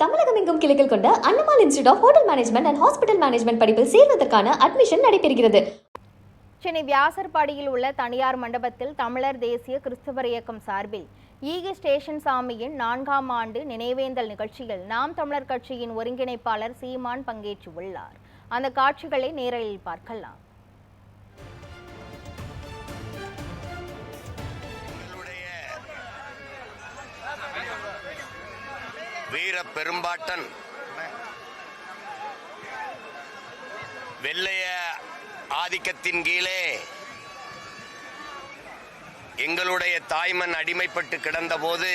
தமிழகம் எங்கும் கிளைகள் கொண்ட Annamal institute of hotel management and hospital management படிப்பில் சேர்வதற்கான அட்மிஷன் நடைபெறுகிறது. சென்னை வியாசர்பாடியில் உள்ள தனியார் மண்டபத்தில் தமிழர் தேசிய கிறிஸ்தவர் இயக்கம் சார்பில் ஈகி ஸ்டேஷன் சாமியின் 4ஆம் ஆண்டு நினைவேந்தல் நிகழ்ச்சியில் நாம் தமிழர் கட்சியின் ஒருங்கிணைப்பாளர் சீமான் பங்கேற்றுள்ளார். அந்த காட்சிகளை நேரலில் பார்க்கலாம். வீர பெரும்பாட்டன் வெள்ளைய ஆதிக்கத்தின் கீழே எங்களுடைய தாய்மண் அடிமைப்பட்டு கிடந்த போது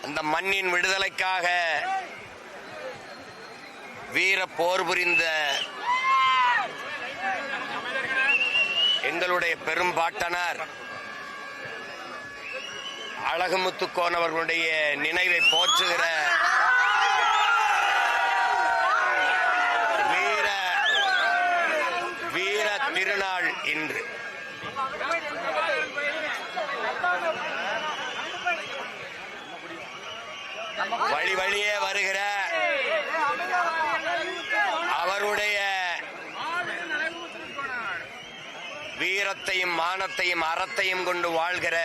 அந்த மண்ணின் விடுதலைக்காக வீர போர் புரிந்த எங்களுடைய பெரும்பாட்டனார் அழகுமுத்துக்கோன் அவர்களுடைய நினைவை போற்றுகிற வீர திருநாள் இன்று. வழி வழியே வருகிற அவருடைய வீரத்தையும் மானத்தையும் அறத்தையும் கொண்டு வாழ்கிற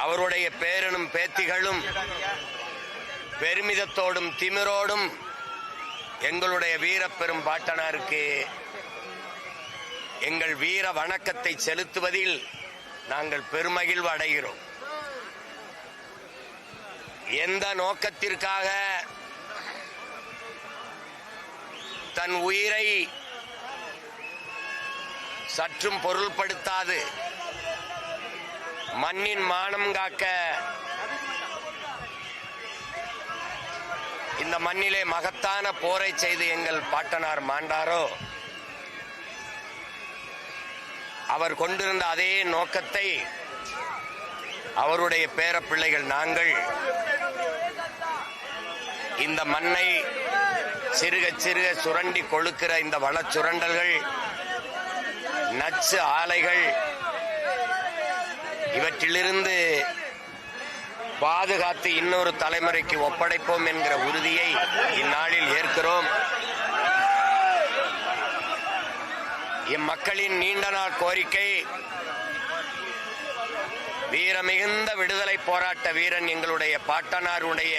அவருடைய பேரனும் பேத்திகளும் பெருமிதத்தோடும் திமிரோடும் எங்களுடைய வீர பெரும் பாட்டனாருக்கு எங்கள் வீர வணக்கத்தை செலுத்துவதில் நாங்கள் பெருமகிழ்வு அடைகிறோம். எந்த நோக்கத்திற்காக தன் உயிரை சற்றும் பொருள்படுத்தாது மண்ணின் மானம் காக்க இந்த மண்ணிலே மகத்தான போரை செய்து எங்கள் பாட்டனார் மாண்டாரோ, அவர் கொண்டிருந்த அதே நோக்கத்தை அவருடைய பேரப்பிள்ளைகள் நாங்கள் இந்த மண்ணை சிறுக சிறுக சுரண்டி கொழுக்கிற இந்த வளச்சுரண்டல்கள், நச்சு ஆலைகள் இவற்றிலிருந்து பாதுகாத்து இன்னொரு தலைமுறைக்கு ஒப்படைப்போம் என்கிற உறுதியை இந்நாளில் ஏற்கிறோம். இம்மக்களின் நீண்ட நாள் கோரிக்கை, வீரமிகுந்த விடுதலை போராட்ட வீரன் எங்களுடைய பாட்டனாருடைய